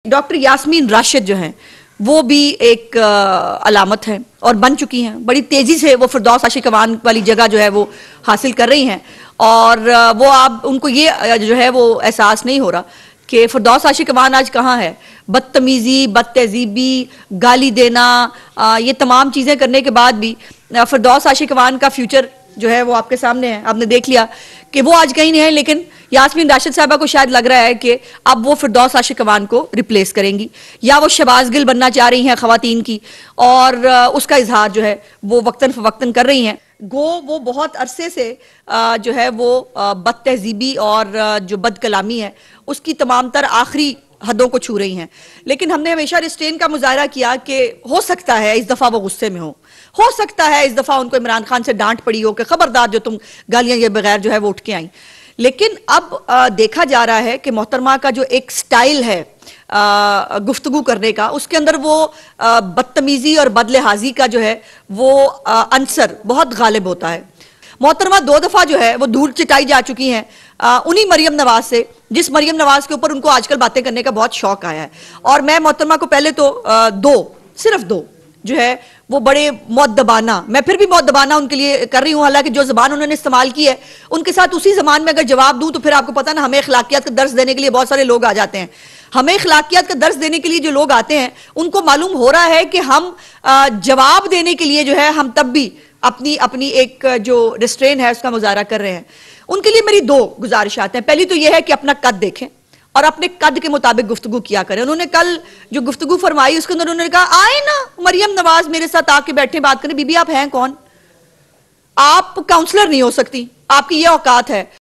Doctor Yasmin Rashid जो हैं वो भी एक अलामत है और बन चुकी हैं। बड़ी तेजी से वो फिरदौस आशिक अवान वाली जगह जो है वो हासिल कर रही हैं और वो आप उनको ये जो है वो एहसास नहीं हो रहा कि फिरदौस आशिक अवान आज कहाँ है। बदतमीजी, बदतहजीबी, गाली देना, ये तमाम चीज़ें करने के बाद भी फिरदौस आशिक अवान का फ्यूचर जो है वो आपके सामने है। आपने देख लिया कि वो आज कहीं नहीं है, लेकिन यास्मीन राशिद साहबा को शायद लग रहा है कि अब वो फिरदौस आशिक अवान को रिप्लेस करेंगी या वो शहबाज गिल बनना चाह रही हैं खवातीन की, और उसका इजहार जो है वो वक्तन फवक्तन कर रही हैं। वो बहुत अरसे से जो है वो बदतहजीबी और जो बदकलामी है उसकी तमाम तर आखिरी हदों को छू रही हैं। लेकिन हमने हमेशा रिस्ट्रेन का मुजाहरा किया कि हो सकता है इस दफा वो गुस्से में हो सकता है इस दफा उनको इमरान खान से डांट पड़ी हो कि खबरदार जो तुम गालियां ये बगैर जो है वो उठ के आई। लेकिन अब देखा जा रहा है कि मोहतरमा का जो एक स्टाइल है गुफ्तगू करने का, उसके अंदर वो बदतमीजी और बदलिहाजी का जो है वो अंसर बहुत गालिब होता है। मोहतरमा 2 दफा जो है वो धूल चिटाई जा चुकी हैं उन्हीं मरियम नवाज से, जिस मरियम नवाज के ऊपर उनको आजकल बातें करने का बहुत शौक आया है। और मैं मोहतरमा को पहले तो सिर्फ दो जो है वो बड़े मौदबाना, मैं फिर भी मौदबाना उनके लिए कर रही हूं, हालांकि जो जबान उन्होंने इस्तेमाल की है उनके साथ उसी जबान में अगर जवाब दूं तो फिर आपको पता ना, हमें अखलाकियात का दर्स देने के लिए बहुत सारे लोग आ जाते हैं। हमें अखलाकियात का दर्स देने के लिए जो लोग आते हैं उनको मालूम हो रहा है कि हम जवाब देने के लिए जो है हम तब भी अपनी अपनी एक जो रिस्ट्रेन है उसका मुजाहरा कर रहे हैं। उनके लिए मेरी 2 गुजारिशात हैं। पहली तो यह है कि अपना कद देखें और अपने कद के मुताबिक गुफ्तगू किया करें। उन्होंने कल जो गुफ्तगू फरमाई उसके अंदर उन्होंने कहा आए ना मरियम नवाज मेरे साथ आके बैठे बात करें। बीबी आप हैं कौन? आप काउंसलर नहीं हो सकती, आपकी ये औकात है।